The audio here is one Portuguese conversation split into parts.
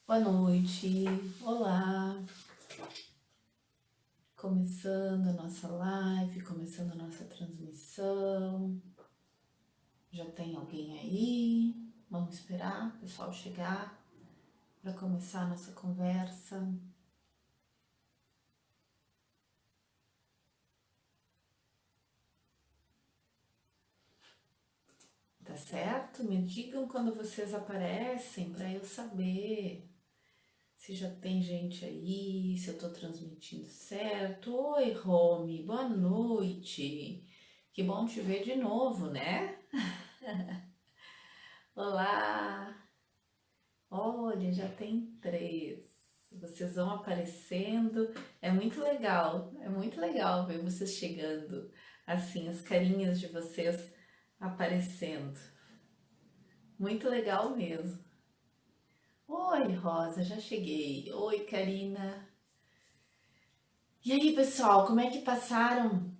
Boa noite, olá, começando a nossa live, começando a nossa transmissão. Já tem alguém aí? Vamos esperar o pessoal chegar para começar a nossa conversa. Tá certo? Me digam quando vocês aparecem para eu saber se já tem gente aí, se eu tô transmitindo certo. Oi, Rome, boa noite. Que bom te ver de novo, né? Olá! Olha, já tem três. Vocês vão aparecendo. É muito legal ver vocês chegando. Assim, as carinhas de vocês aparecendo. Muito legal mesmo. Oi, Rosa, já cheguei. Oi, Karina. E aí, pessoal, como é que passaram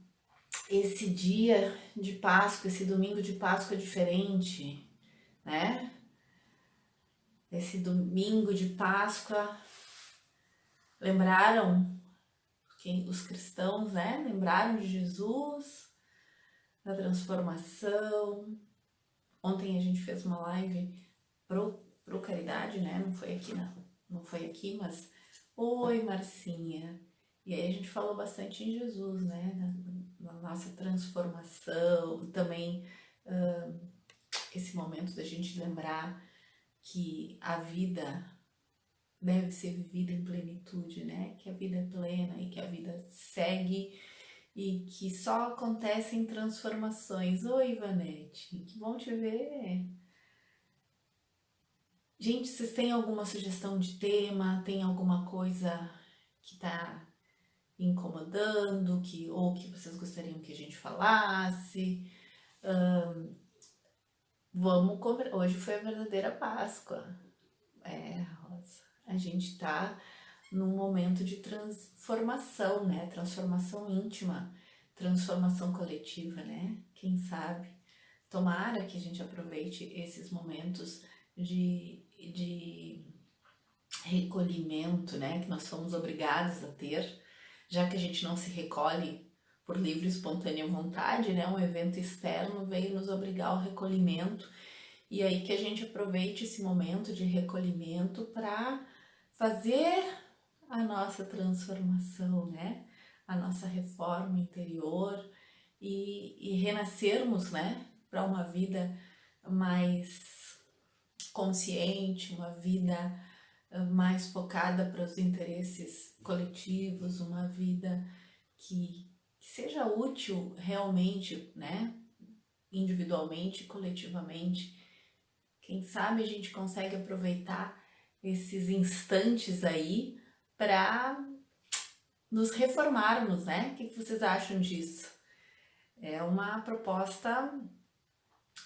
esse dia de Páscoa, esse domingo de Páscoa diferente, né? Esse domingo de Páscoa, lembraram os cristãos, né, lembraram de Jesus, da transformação. Ontem a gente fez uma live pro Caridade, né, não foi aqui, mas oi, Marcinha. E aí a gente falou bastante em Jesus, né, na nossa transformação, também esse momento da gente lembrar que a vida deve ser vivida em plenitude, né? Que a vida é plena e que a vida segue e que só acontecem transformações. Oi, Ivanete, que bom te ver. Gente, vocês têm alguma sugestão de tema? Tem alguma coisa que tá incomodando, ou que vocês gostariam que a gente falasse? Vamos conversar. Hoje foi a verdadeira Páscoa. É, Rosa. A gente tá num momento de transformação, né? Transformação íntima, transformação coletiva, né? Quem sabe? Tomara que a gente aproveite esses momentos de recolhimento, né? Que nós somos obrigados a ter, já que a gente não se recolhe por livre e espontânea vontade, né? Um evento externo veio nos obrigar ao recolhimento e aí que a gente aproveite esse momento de recolhimento para fazer a nossa transformação, né? A nossa reforma interior e renascermos, né? Para uma vida mais consciente, uma vida mais focada para os interesses coletivos, uma vida que seja útil realmente, né? Individualmente, coletivamente. Quem sabe a gente consegue aproveitar esses instantes aí para nos reformarmos, né? O que vocês acham disso? É uma proposta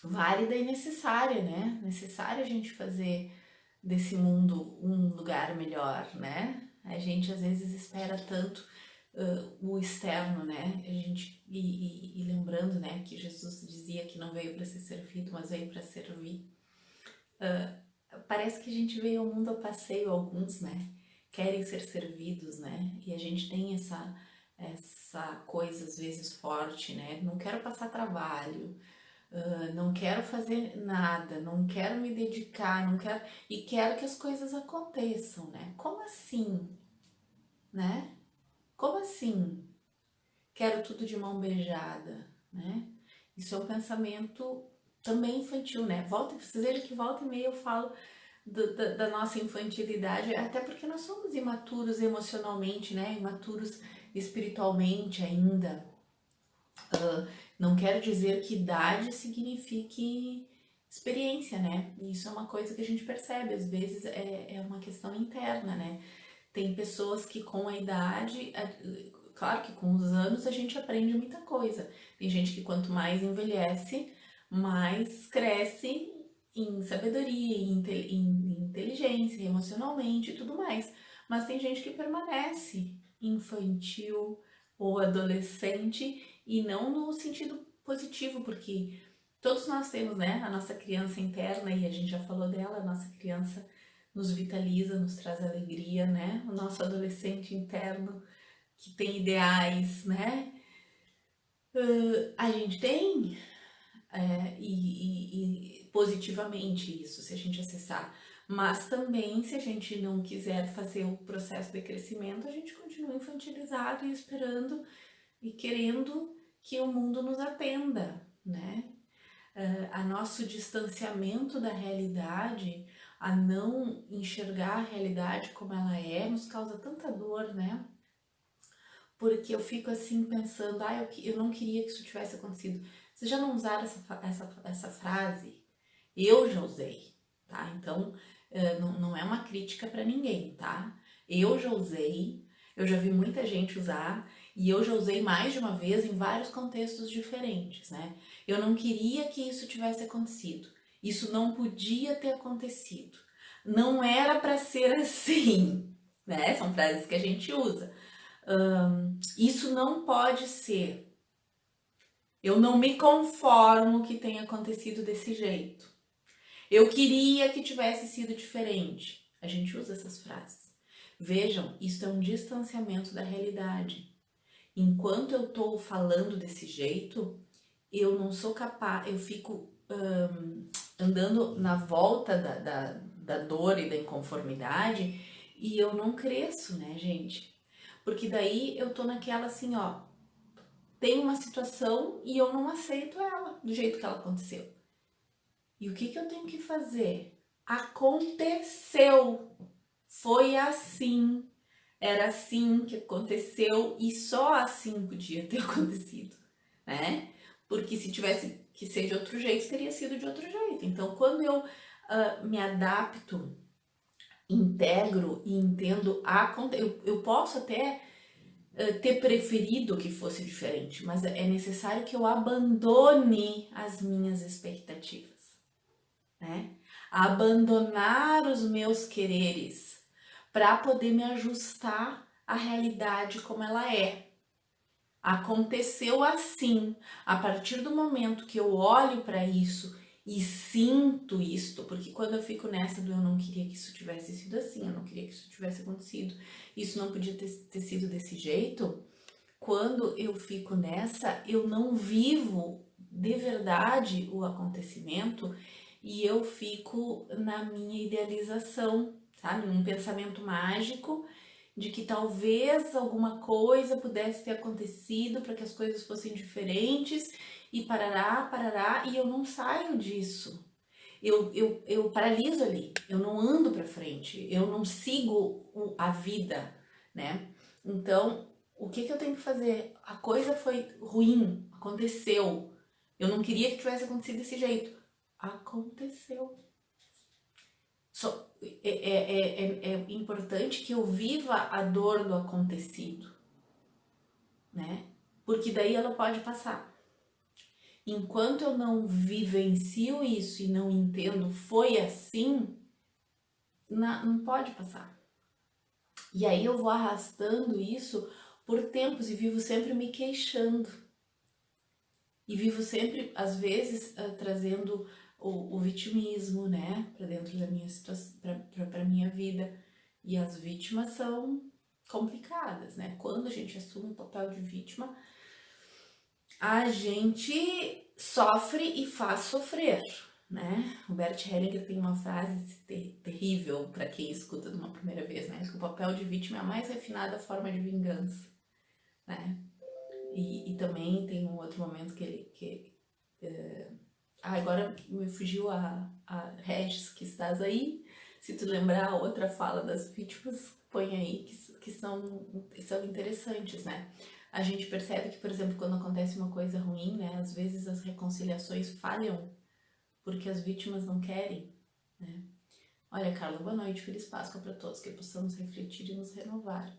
válida e necessária, né? Necessário a gente fazer desse mundo um lugar melhor, né? A gente às vezes espera tanto o externo, né? A gente e lembrando, né, que Jesus dizia que não veio para ser servido, mas veio para servir. Parece que a gente veio ao mundo a passeio, alguns, né? Querem ser servidos, né? E a gente tem essa coisa às vezes forte, né? Não quero passar trabalho, não quero fazer nada, não quero me dedicar, não quero e quero que as coisas aconteçam, né? Como assim, né? Como assim? Quero tudo de mão beijada, né? Isso é um pensamento também infantil, né? Vocês vejam que volta e meia eu falo da nossa infantilidade, até porque nós somos imaturos emocionalmente, né? Imaturos espiritualmente ainda. Não quero dizer que idade signifique experiência, né? Isso é uma coisa que a gente percebe, às vezes é uma questão interna, né? Tem pessoas que com a idade, claro que com os anos a gente aprende muita coisa. Tem gente que quanto mais envelhece, mais cresce em sabedoria, em inteligência, emocionalmente e tudo mais. Mas tem gente que permanece infantil ou adolescente e não no sentido positivo, porque todos nós temos, né, a nossa criança interna e a gente já falou dela, a nossa criança nos vitaliza, nos traz alegria, né? O nosso adolescente interno que tem ideais, né? A gente tem, e positivamente isso, se a gente acessar. Mas também, se a gente não quiser fazer o processo de crescimento, a gente continua infantilizado e esperando e querendo que o mundo nos atenda, né? A nosso distanciamento da realidade, a não enxergar a realidade como ela é, nos causa tanta dor, né? Porque eu fico assim pensando, eu não queria que isso tivesse acontecido. Vocês já não usaram essa frase? Eu já usei, tá? Então, não é uma crítica para ninguém, tá? Eu já usei, eu já vi muita gente usar e eu já usei mais de uma vez em vários contextos diferentes, né? Eu não queria que isso tivesse acontecido. Isso não podia ter acontecido. Não era para ser assim, né? São frases que a gente usa. Isso não pode ser. Eu não me conformo que tenha acontecido desse jeito. Eu queria que tivesse sido diferente. A gente usa essas frases. Vejam, isso é um distanciamento da realidade. Enquanto eu estou falando desse jeito, eu não sou capaz, eu fico andando na volta da dor e da inconformidade e eu não cresço, né, gente? Porque daí eu tô naquela assim, ó, tem uma situação e eu não aceito ela do jeito que ela aconteceu. E o que eu tenho que fazer? Aconteceu. Foi assim. Era assim que aconteceu e só assim podia ter acontecido, né? Porque se tivesse que ser de outro jeito, teria sido de outro jeito. Então, quando eu me adapto, integro e entendo, eu posso até ter preferido que fosse diferente, mas é necessário que eu abandone as minhas expectativas, né? Abandonar os meus quereres para poder me ajustar à realidade como ela é. Aconteceu assim, a partir do momento que eu olho para isso e sinto isto, porque quando eu fico nessa do eu não queria que isso tivesse sido assim, eu não queria que isso tivesse acontecido, isso não podia ter sido desse jeito, quando eu fico nessa, eu não vivo de verdade o acontecimento e eu fico na minha idealização, sabe? Num pensamento mágico de que talvez alguma coisa pudesse ter acontecido para que as coisas fossem diferentes e parará, parará, e eu não saio disso. Eu paraliso ali, eu não ando para frente, eu não sigo a vida, né? Então, o que eu tenho que fazer? A coisa foi ruim, aconteceu. Eu não queria que tivesse acontecido desse jeito. Aconteceu. É importante que eu viva a dor do acontecido, né? Porque daí ela pode passar. Enquanto eu não vivencio isso e não entendo, foi assim, não pode passar. E aí eu vou arrastando isso por tempos e vivo sempre me queixando. E vivo sempre, às vezes, trazendo o vitimismo, né, para dentro da minha situação, para minha vida. E as vítimas são complicadas, né? Quando a gente assume o papel de vítima, a gente sofre e faz sofrer, né? O Bert Hellinger tem uma frase terrível para quem escuta de uma primeira vez, né? Que o papel de vítima é a mais refinada forma de vingança, né? E também tem um outro momento que ele... agora me fugiu a Regis, que estás aí. Se tu lembrar a outra fala das vítimas, põe aí, que são interessantes, né? A gente percebe que, por exemplo, quando acontece uma coisa ruim, né? Às vezes as reconciliações falham porque as vítimas não querem, né? Olha, Carla, boa noite, feliz Páscoa para todos, que possamos refletir e nos renovar.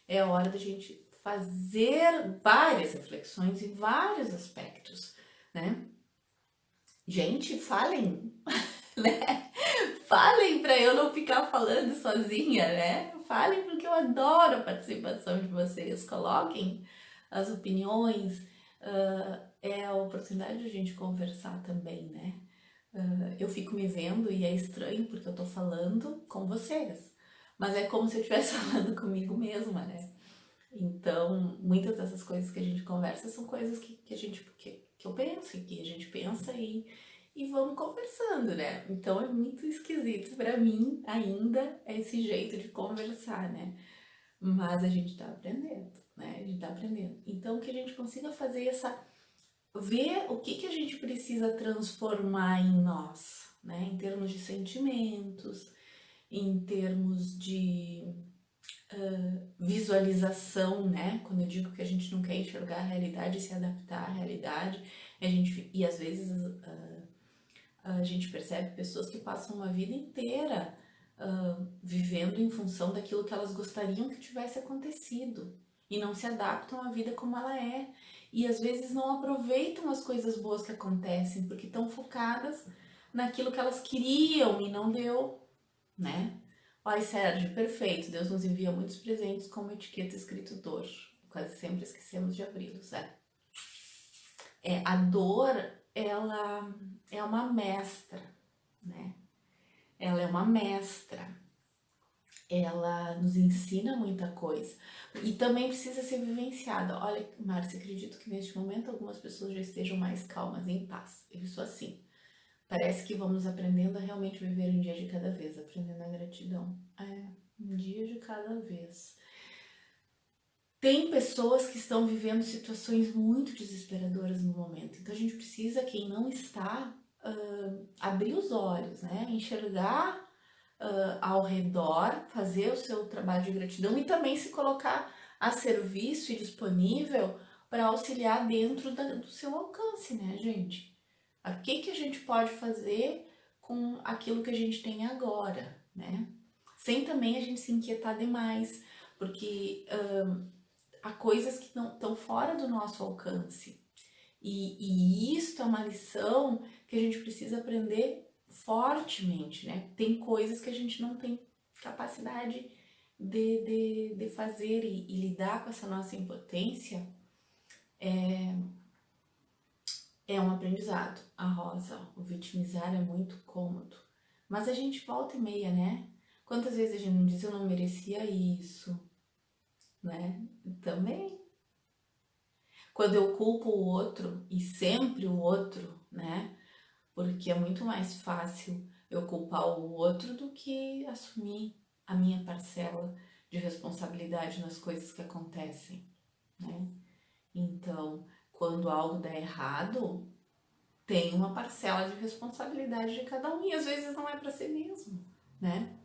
É a hora da gente fazer várias reflexões em vários aspectos, né? Gente, falem, né? Falem para eu não ficar falando sozinha, né? Falem porque eu adoro a participação de vocês. Coloquem as opiniões, é a oportunidade de a gente conversar também, né? Eu fico me vendo e é estranho porque eu tô falando com vocês, mas é como se eu estivesse falando comigo mesma, né? Então, muitas dessas coisas que a gente conversa são coisas que eu penso e que a gente pensa e vamos conversando, né? Então é muito esquisito pra mim ainda esse jeito de conversar, né? Mas a gente tá aprendendo, né? A gente tá aprendendo. Então que a gente consiga fazer ver o que a gente precisa transformar em nós, né? Em termos de sentimentos, em termos de visualização, né? Quando eu digo que a gente não quer enxergar a realidade e se adaptar à realidade, e às vezes a gente percebe pessoas que passam uma vida inteira vivendo em função daquilo que elas gostariam que tivesse acontecido e não se adaptam à vida como ela é. E às vezes não aproveitam as coisas boas que acontecem porque estão focadas naquilo que elas queriam e não deu, né? Olha, Sérgio, perfeito. Deus nos envia muitos presentes como etiqueta escrito dor. Quase sempre esquecemos de abri-los, a dor, ela é uma mestra, né? Ela é uma mestra. Ela nos ensina muita coisa. E também precisa ser vivenciada. Olha, Márcia, acredito que neste momento algumas pessoas já estejam mais calmas, em paz. Eu sou assim. Parece que vamos aprendendo a realmente viver um dia de cada vez, aprendendo a gratidão. Um dia de cada vez. Tem pessoas que estão vivendo situações muito desesperadoras no momento. Então a gente precisa, quem não está, abrir os olhos, né? Enxergar ao redor, fazer o seu trabalho de gratidão e também se colocar a serviço e disponível para auxiliar dentro do seu alcance, né, gente? O que a gente pode fazer com aquilo que a gente tem agora, né? Sem também a gente se inquietar demais, porque há coisas que não estão fora do nosso alcance. E isso é uma lição que a gente precisa aprender fortemente, né? Tem coisas que a gente não tem capacidade de fazer e lidar com essa nossa impotência é um aprendizado. A Rosa, o vitimizar é muito cômodo. Mas a gente volta e meia, né? Quantas vezes a gente não diz eu não merecia isso, né? Também. Quando eu culpo o outro, e sempre o outro, né? Porque é muito mais fácil eu culpar o outro do que assumir a minha parcela de responsabilidade nas coisas que acontecem, né? Então, quando algo dá errado, tem uma parcela de responsabilidade de cada um e às vezes não é para ser mesmo, né?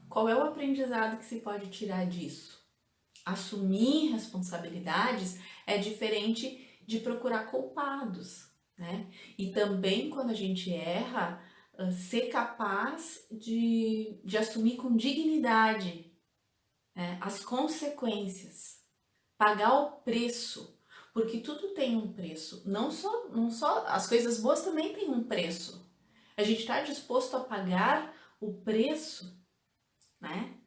Qual é o aprendizado que se pode tirar disso? Assumir responsabilidades é diferente de procurar culpados, né? E também quando a gente erra, ser capaz de assumir com dignidade, né, as consequências, pagar o preço, porque tudo tem um preço. Não só as coisas boas também têm um preço. A gente está disposto a pagar o preço, né?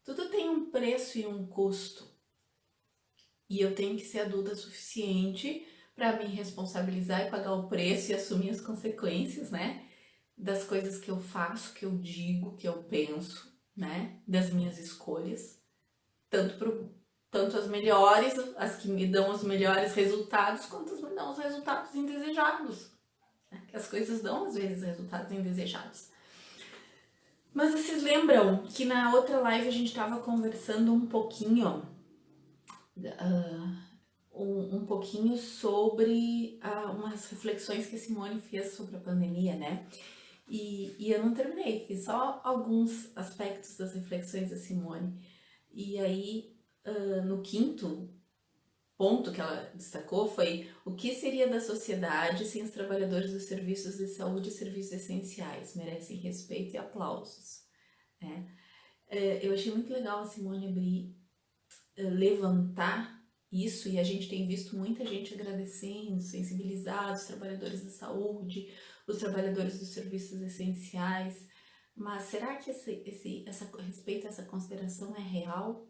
Tudo tem um preço e um custo. E eu tenho que ser adulta o suficiente para me responsabilizar e pagar o preço e assumir as consequências, né? Das coisas que eu faço, que eu digo, que eu penso, né? Das minhas escolhas. Tanto as melhores, as que me dão os melhores resultados, quanto as que me dão os resultados indesejados. Né? Que as coisas dão, às vezes, resultados indesejados. Mas vocês lembram que na outra live a gente estava conversando um pouquinho um pouquinho sobre umas reflexões que a Simone fez sobre a pandemia, né? E eu não terminei, fiz só alguns aspectos das reflexões da Simone. E aí, no quinto ponto que ela destacou foi o que seria da sociedade sem os trabalhadores dos serviços de saúde e serviços essenciais, merecem respeito e aplausos, né? Eu achei muito legal a Simone abrir, levantar isso, e a gente tem visto muita gente agradecendo, sensibilizado, os trabalhadores da saúde, os trabalhadores dos serviços essenciais, mas será que essa respeito, essa consideração é real,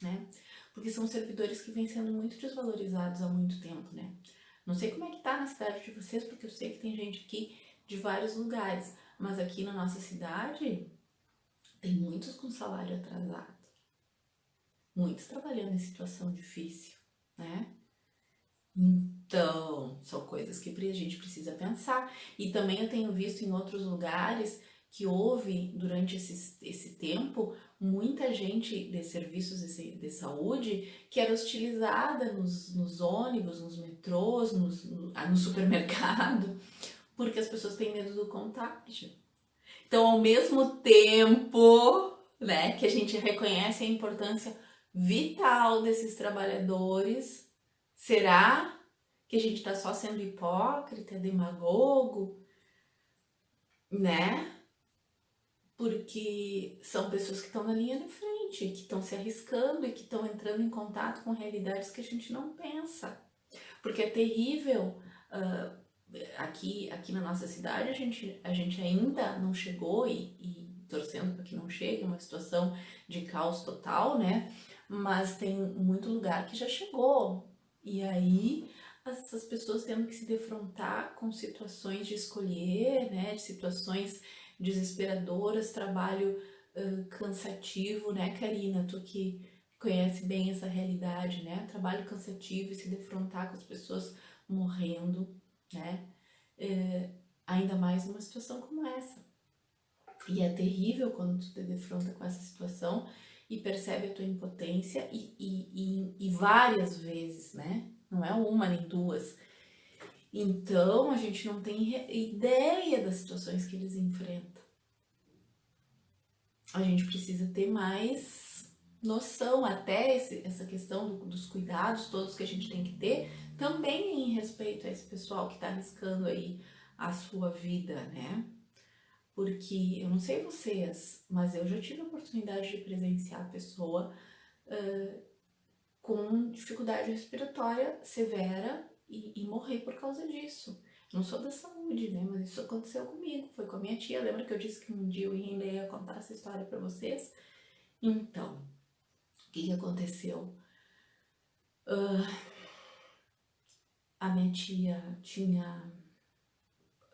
né? Porque são servidores que vêm sendo muito desvalorizados há muito tempo, né? Não sei como é que tá na cidade de vocês, porque eu sei que tem gente aqui de vários lugares, mas aqui na nossa cidade tem muitos com salário atrasado, muitos trabalhando em situação difícil, né? Então, são coisas que a gente precisa pensar. E também eu tenho visto em outros lugares que houve, durante esse tempo, muita gente de serviços de saúde que era hostilizada nos ônibus, nos metrôs, no supermercado, porque as pessoas têm medo do contágio. Então, ao mesmo tempo, né, que a gente reconhece a importância vital desses trabalhadores, será que a gente está só sendo hipócrita, demagogo, né? Porque são pessoas que estão na linha de frente, que estão se arriscando e que estão entrando em contato com realidades que a gente não pensa. Porque é terrível. Aqui na nossa cidade, a gente ainda não chegou, e torcendo para que não chegue, uma situação de caos total, né? Mas tem muito lugar que já chegou. E aí, essas pessoas tendo que se defrontar com situações de escolher, né? De situações desesperadoras, trabalho cansativo, né, Karina? Tu que conhece bem essa realidade, né? Trabalho cansativo e se defrontar com as pessoas morrendo, né? Ainda mais numa situação como essa. E é terrível quando tu te defronta com essa situação e percebe a tua impotência e várias vezes, né? Não é uma nem duas. Então a gente não tem ideia das situações que eles enfrentam. A gente precisa ter mais noção, até essa questão dos cuidados todos que a gente tem que ter, também em respeito a esse pessoal que está arriscando aí a sua vida, né? Porque eu não sei vocês, mas eu já tive a oportunidade de presenciar a pessoa com dificuldade respiratória severa e morrer por causa disso. Não sou da saúde, né? Mas isso aconteceu comigo, foi com a minha tia. Lembra que eu disse que um dia eu ainda ia contar essa história para vocês? Então, o que aconteceu? A minha tia tinha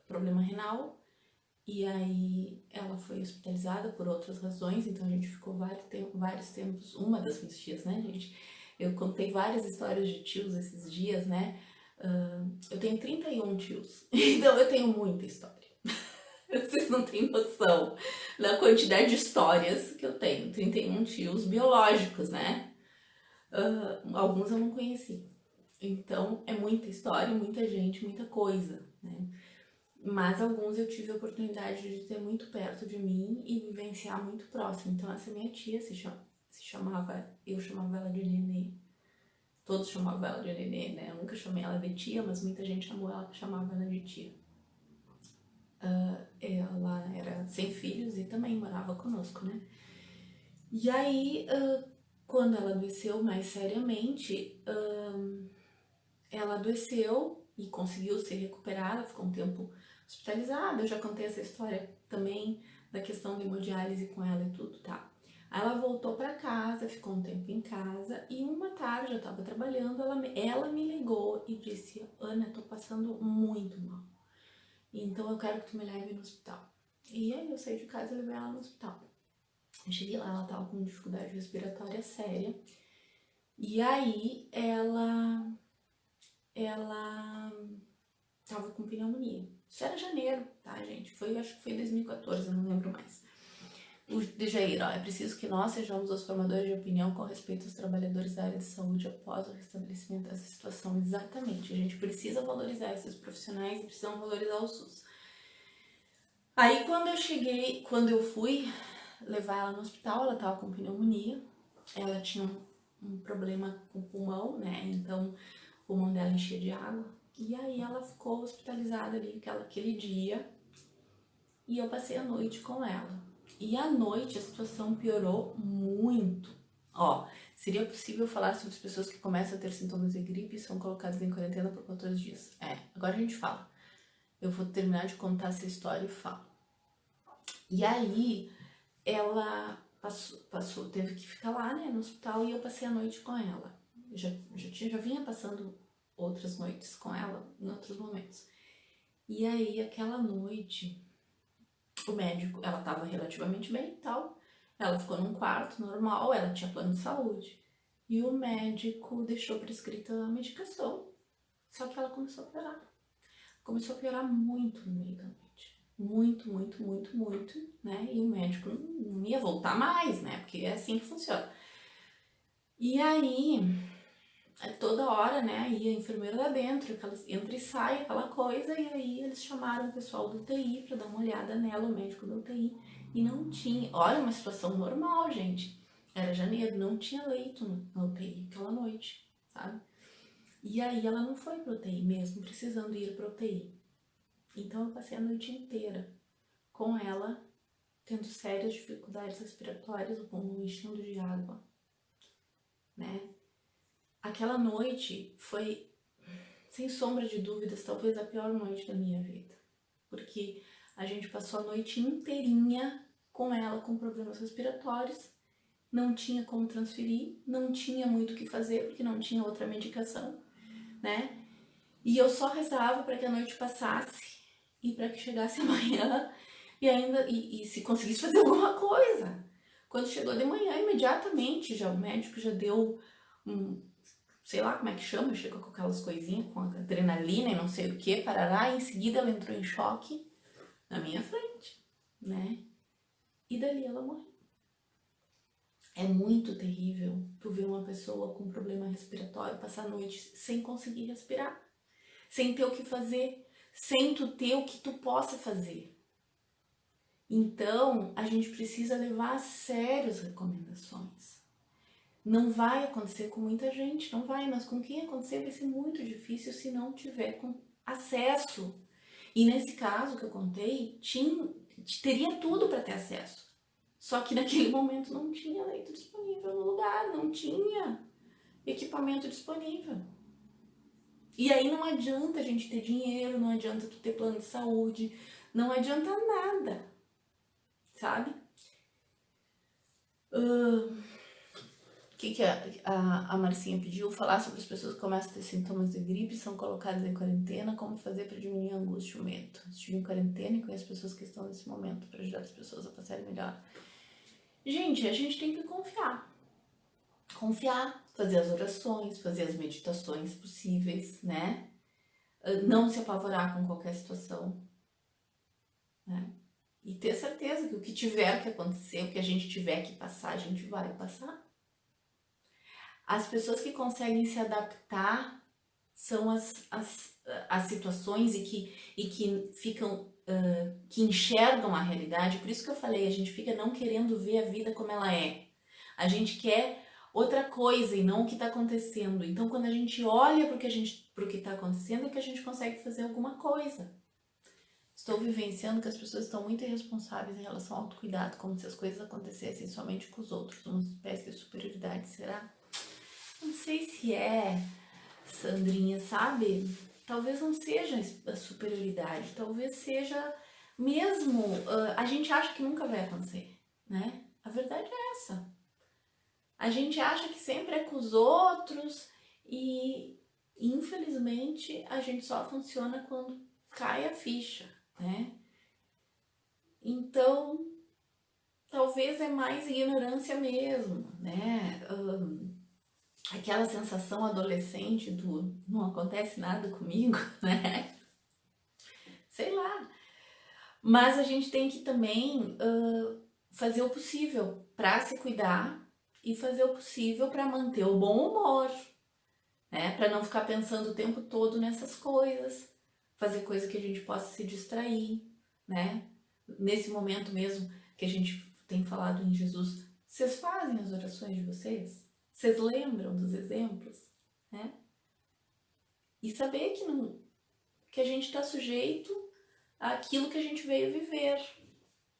problema renal e aí ela foi hospitalizada por outras razões, então a gente ficou vários tempos, uma das minhas tias, né, gente? Eu contei várias histórias de tios esses dias, né? Eu tenho 31 tios, então eu tenho muita história. Vocês não têm noção da quantidade de histórias que eu tenho. 31 tios biológicos, né? Alguns eu não conheci. Então é muita história, muita gente, muita coisa, né? Mas alguns eu tive a oportunidade de ter muito perto de mim e vivenciar muito próximo. Então essa minha tia se chamava, eu chamava ela de Nenê. Todos chamavam ela de Nenê, né? Eu nunca chamei ela de tia, mas muita gente chamava ela de tia. Ela era sem filhos e também morava conosco, né? E aí, quando ela adoeceu mais seriamente, ela adoeceu e conseguiu se recuperar, ela ficou um tempo hospitalizada. Eu já contei essa história também da questão da hemodiálise com ela e tudo, tá? Aí ela voltou para casa, ficou um tempo em casa e uma tarde eu tava trabalhando, ela me ligou e disse: Ana, tô passando muito mal, então eu quero que tu me leve no hospital. E aí eu saí de casa e levei ela no hospital. Eu cheguei lá, ela tava com dificuldade respiratória séria. E aí ela tava com pneumonia. Isso era janeiro, tá, gente? Acho que foi 2014, eu não lembro mais. O Dejair, ó, é preciso que nós sejamos os formadores de opinião com respeito aos trabalhadores da área de saúde após o restabelecimento dessa situação. Exatamente, a gente precisa valorizar esses profissionais e precisamos valorizar o SUS. Aí quando eu fui levar ela no hospital, ela tava com pneumonia, ela tinha um problema com o pulmão, né? Então o pulmão dela enchia de água. E aí ela ficou hospitalizada ali aquele dia e eu passei a noite com ela. E à noite a situação piorou muito. Ó, seria possível falar sobre as pessoas que começam a ter sintomas de gripe e são colocadas em quarentena por 14 dias. Agora a gente fala. Eu vou terminar de contar essa história e falo. E aí ela teve que ficar lá, né, no hospital, e eu passei a noite com ela. Já vinha passando outras noites com ela, em outros momentos. E aí, aquela noite, o médico, ela estava relativamente bem e tal, ela ficou num quarto normal, ela tinha plano de saúde. E o médico deixou prescrita a medicação, só que ela começou a piorar. Começou a piorar muito no meio da noite. Muito, muito, muito, muito, né? E o médico não ia voltar mais, né? Porque é assim que funciona. E aí, toda hora, né, ia a enfermeira lá dentro, entra e sai, aquela coisa, e aí eles chamaram o pessoal do UTI pra dar uma olhada nela, o médico do UTI, e não tinha, olha, uma situação normal, gente, era janeiro, não tinha leito no UTI aquela noite, sabe? E aí ela não foi pro UTI mesmo, precisando ir pro UTI. Então eu passei a noite inteira com ela, tendo sérias dificuldades respiratórias, o pulmão enchendo de água, né? Aquela noite foi, sem sombra de dúvidas, talvez a pior noite da minha vida. Porque a gente passou a noite inteirinha com ela com problemas respiratórios, não tinha como transferir, não tinha muito o que fazer, porque não tinha outra medicação, né? E eu só rezava para que a noite passasse e para que chegasse amanhã e ainda e se conseguisse fazer alguma coisa. Quando chegou de manhã, imediatamente já o médico já deu um, sei lá como é que chama, chega com aquelas coisinhas, com adrenalina e não sei o que, parará, e em seguida ela entrou em choque na minha frente, né? E dali ela morreu. É muito terrível tu ver uma pessoa com problema respiratório passar a noite sem conseguir respirar, sem ter o que fazer, sem tu ter o que tu possa fazer. Então, a gente precisa levar a sério as recomendações. Não vai acontecer com muita gente, não vai, mas com quem acontecer vai ser muito difícil se não tiver com acesso. E nesse caso que eu contei, teria tudo para ter acesso. Só que naquele momento não tinha leito disponível no lugar, não tinha equipamento disponível. E aí não adianta a gente ter dinheiro, não adianta tu ter plano de saúde, não adianta nada, sabe? O que a Marcinha pediu? Falar sobre as pessoas que começam a ter sintomas de gripe, são colocadas em quarentena, como fazer para diminuir a angústia e o medo. Estive em quarentena e conheço pessoas que estão nesse momento para ajudar as pessoas a passarem melhor. Gente, a gente tem que confiar. Confiar, fazer as orações, fazer as meditações possíveis, né? Não se apavorar com qualquer situação, né? E ter certeza que o que tiver que acontecer, o que a gente tiver que passar, a gente vai passar. As pessoas que conseguem se adaptar são as situações e que ficam, que enxergam a realidade. Por isso que eu falei, a gente fica não querendo ver a vida como ela é. A gente quer outra coisa e não o que está acontecendo. Então, quando a gente olha para o que está acontecendo, é que a gente consegue fazer alguma coisa. Estou vivenciando que as pessoas estão muito irresponsáveis em relação ao autocuidado, como se as coisas acontecessem somente com os outros, uma espécie de superioridade, será? Não sei se é, Sandrinha, sabe? Talvez não seja a superioridade, talvez seja mesmo, a gente acha que nunca vai acontecer, né? A verdade é essa. A gente acha que sempre é com os outros e infelizmente a gente só funciona quando cai a ficha, né? Então, talvez é mais ignorância mesmo, né? Aquela sensação adolescente do não acontece nada comigo, né? Sei lá. Mas a gente tem que também fazer o possível para se cuidar e fazer o possível para manter o bom humor, né? Para não ficar pensando o tempo todo nessas coisas, fazer coisa que a gente possa se distrair, né? Nesse momento mesmo que a gente tem falado em Jesus, vocês fazem as orações de vocês? Vocês lembram dos exemplos, né? E saber que, não, que a gente está sujeito àquilo que a gente veio viver,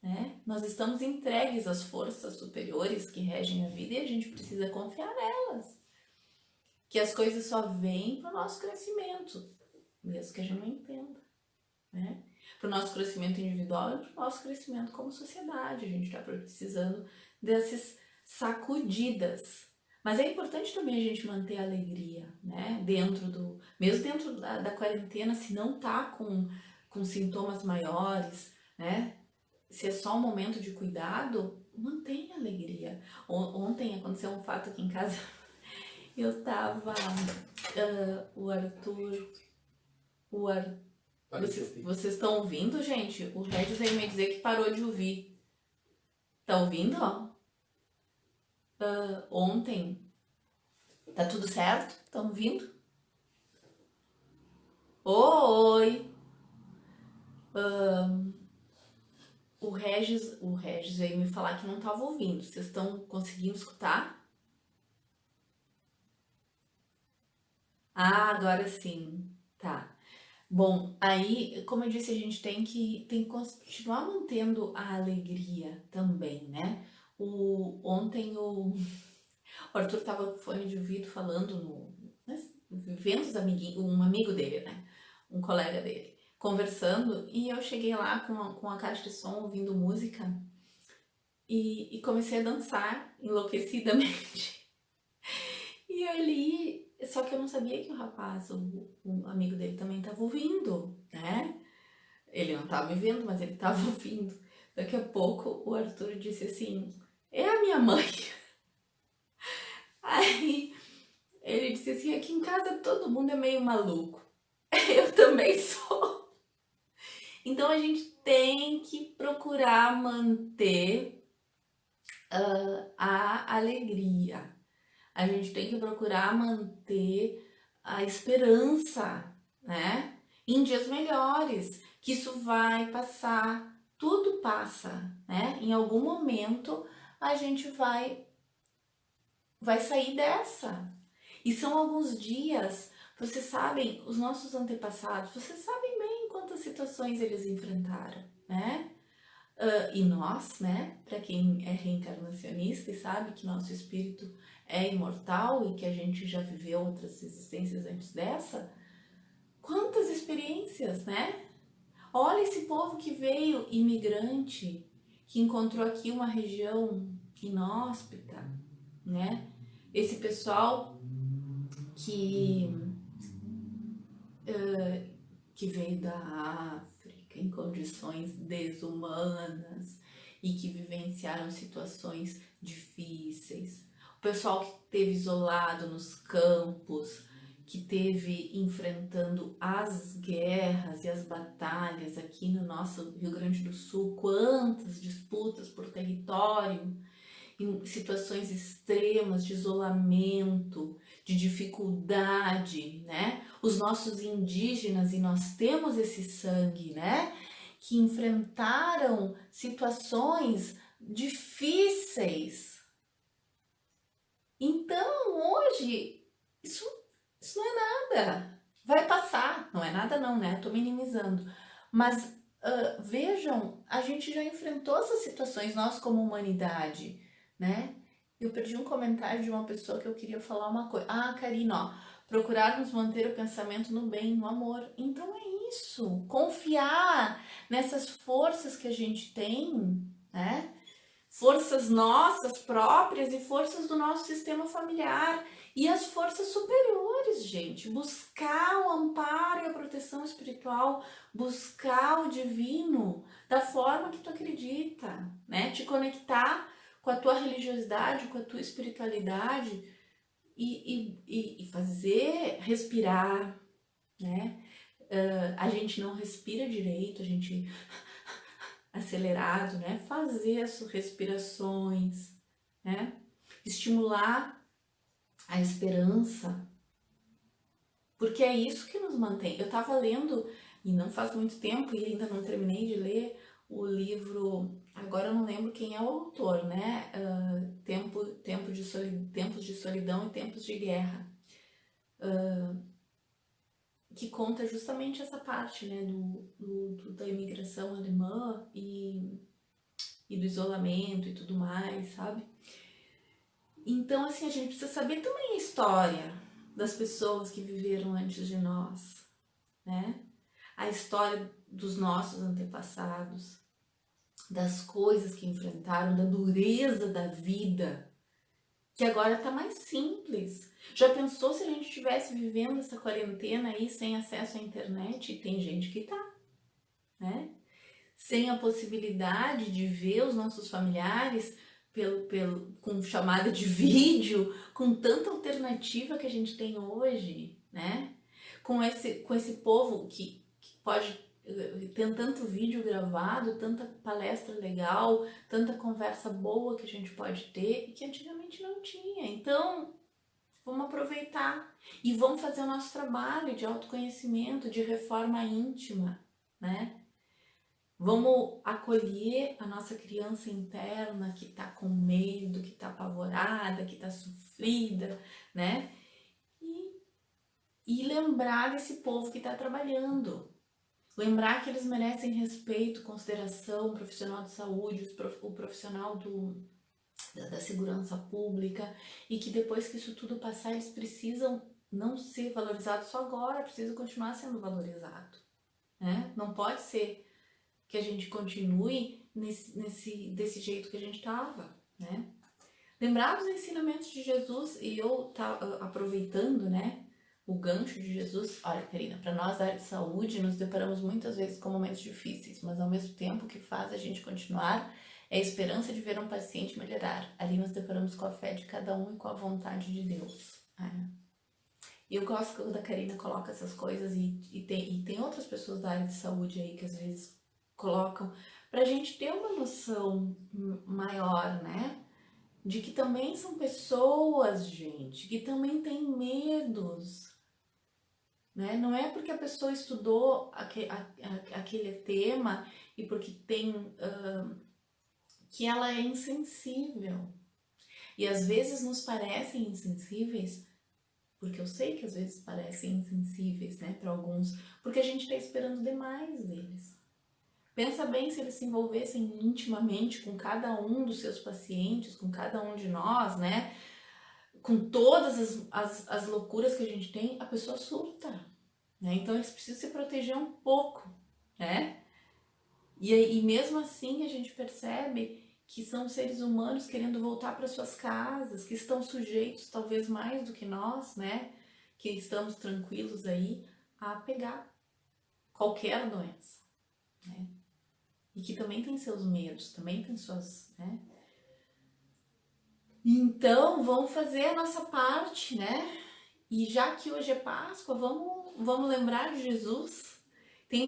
né? Nós estamos entregues às forças superiores que regem a vida e a gente precisa confiar nelas. Que as coisas só vêm para o nosso crescimento, mesmo que a gente não entenda, né? Para o nosso crescimento individual e para o nosso crescimento como sociedade. A gente está precisando dessas sacudidas Mas é importante também a gente manter a alegria, né? Mesmo dentro da quarentena, se não tá com sintomas maiores, né? Se é só um momento de cuidado, mantenha a alegria. Ontem aconteceu um fato aqui em casa. Eu tava. O Arthur. O Ar... Vocês estão ouvindo, gente? O Regis veio me dizer que parou de ouvir. Tá ouvindo? Ontem. Tá tudo certo? Estão ouvindo? Oi! O Regis veio me falar que não tava ouvindo. Vocês estão conseguindo escutar? Ah, agora sim. Tá. Bom, aí, como eu disse, a gente tem que continuar mantendo a alegria também, né? Ontem o Arthur tava com fone de ouvido falando vendo os amiguinhos, um amigo dele, né? Um colega dele, conversando, e eu cheguei lá com a caixa de som ouvindo música e comecei a dançar enlouquecidamente. E ali, só que eu não sabia que o rapaz, o amigo dele também estava ouvindo, né? Ele não estava me vendo, mas ele estava ouvindo. Daqui a pouco o Arthur disse assim: é a minha mãe. Aí ele disse assim: aqui em casa todo mundo é meio maluco. Eu também sou. Então a gente tem que procurar manter a alegria. A gente tem que procurar manter a esperança, né? Em dias melhores, que isso vai passar, tudo passa, né? Em algum momento a gente vai sair dessa. E são alguns dias, vocês sabem, os nossos antepassados, vocês sabem bem quantas situações eles enfrentaram, né? E nós, né, para quem é reencarnacionista e sabe que nosso espírito é imortal e que a gente já viveu outras existências antes dessa, quantas experiências, né? Olha esse povo que veio imigrante, que encontrou aqui uma região inóspita, né? Esse pessoal que que veio da África em condições desumanas e que vivenciaram situações difíceis. O pessoal que esteve isolado nos campos, que teve enfrentando as guerras e as batalhas aqui no nosso Rio Grande do Sul, quantas disputas por território, em situações extremas de isolamento, de dificuldade, né? Os nossos indígenas, e nós temos esse sangue, né? Que enfrentaram situações difíceis. Então, hoje, isso, isso não é nada. Vai passar. Não é nada não, né? Tô minimizando. Mas vejam, a gente já enfrentou essas situações, nós como humanidade, né? Eu perdi um comentário de uma pessoa que eu queria falar uma coisa. Ah, Karina, ó, procurarmos manter o pensamento no bem, no amor. Então é isso, confiar nessas forças que a gente tem, né? Forças nossas próprias e forças do nosso sistema familiar e as forças superiores, gente. Buscar o amparo e a proteção espiritual, buscar o divino da forma que tu acredita, né? Te conectar com a tua religiosidade, com a tua espiritualidade e fazer respirar, né? A gente não respira direito, a gente acelerado, né? Fazer as respirações, né? Estimular a esperança, porque é isso que nos mantém. Eu estava lendo, e não faz muito tempo, e ainda não terminei de ler, o livro, agora eu não lembro quem é o autor, né? Tempos de solidão e tempos de guerra, que conta justamente essa parte, né, da imigração alemã e do isolamento e tudo mais, sabe? Então, assim, a gente precisa saber também a história das pessoas que viveram antes de nós, né? A história dos nossos antepassados, das coisas que enfrentaram, da dureza da vida, que agora tá mais simples. Já pensou se a gente estivesse vivendo essa quarentena aí sem acesso à internet? E tem gente que tá, né? Sem a possibilidade de ver os nossos familiares com chamada de vídeo, com tanta alternativa que a gente tem hoje, né? Com esse povo que pode tem tanto vídeo gravado, tanta palestra legal, tanta conversa boa que a gente pode ter e que antigamente não tinha. Então, vamos aproveitar e vamos fazer o nosso trabalho de autoconhecimento, de reforma íntima, né? Vamos acolher a nossa criança interna que está com medo, que está apavorada, que está sofrida, né? E lembrar desse povo que está trabalhando. Lembrar que eles merecem respeito, consideração, o profissional de saúde, o profissional da segurança pública, e que depois que isso tudo passar, eles precisam não ser valorizados só agora, precisam continuar sendo valorizados, né? Não pode ser que a gente continue desse jeito que a gente estava, né? Lembrar dos ensinamentos de Jesus, e eu tá aproveitando, né, o gancho de Jesus. Olha, Karina, para nós da área de saúde, nos deparamos muitas vezes com momentos difíceis, mas ao mesmo tempo que faz a gente continuar é a esperança de ver um paciente melhorar. Ali nos deparamos com a fé de cada um e com a vontade de Deus. E eu gosto quando a Karina coloca essas coisas e tem outras pessoas da área de saúde aí que às vezes colocam pra gente ter uma noção maior, né? De que também são pessoas, gente, que também têm medos, né? Não é porque a pessoa estudou aquele tema e porque tem que ela é insensível. E às vezes nos parecem insensíveis, porque eu sei que às vezes parecem insensíveis, né, para alguns, porque a gente está esperando demais deles. Pensa bem se eles se envolvessem intimamente com cada um dos seus pacientes, com cada um de nós, né? Com todas as loucuras que a gente tem, a pessoa surta, né? Então eles precisam se proteger um pouco, né? E mesmo assim a gente percebe que são seres humanos querendo voltar para suas casas, que estão sujeitos, talvez mais do que nós, né? Que estamos tranquilos aí, a pegar qualquer doença, né? E que também tem seus medos, também tem suas, né? Então, vamos fazer a nossa parte, né? E já que hoje é Páscoa, vamos lembrar de Jesus,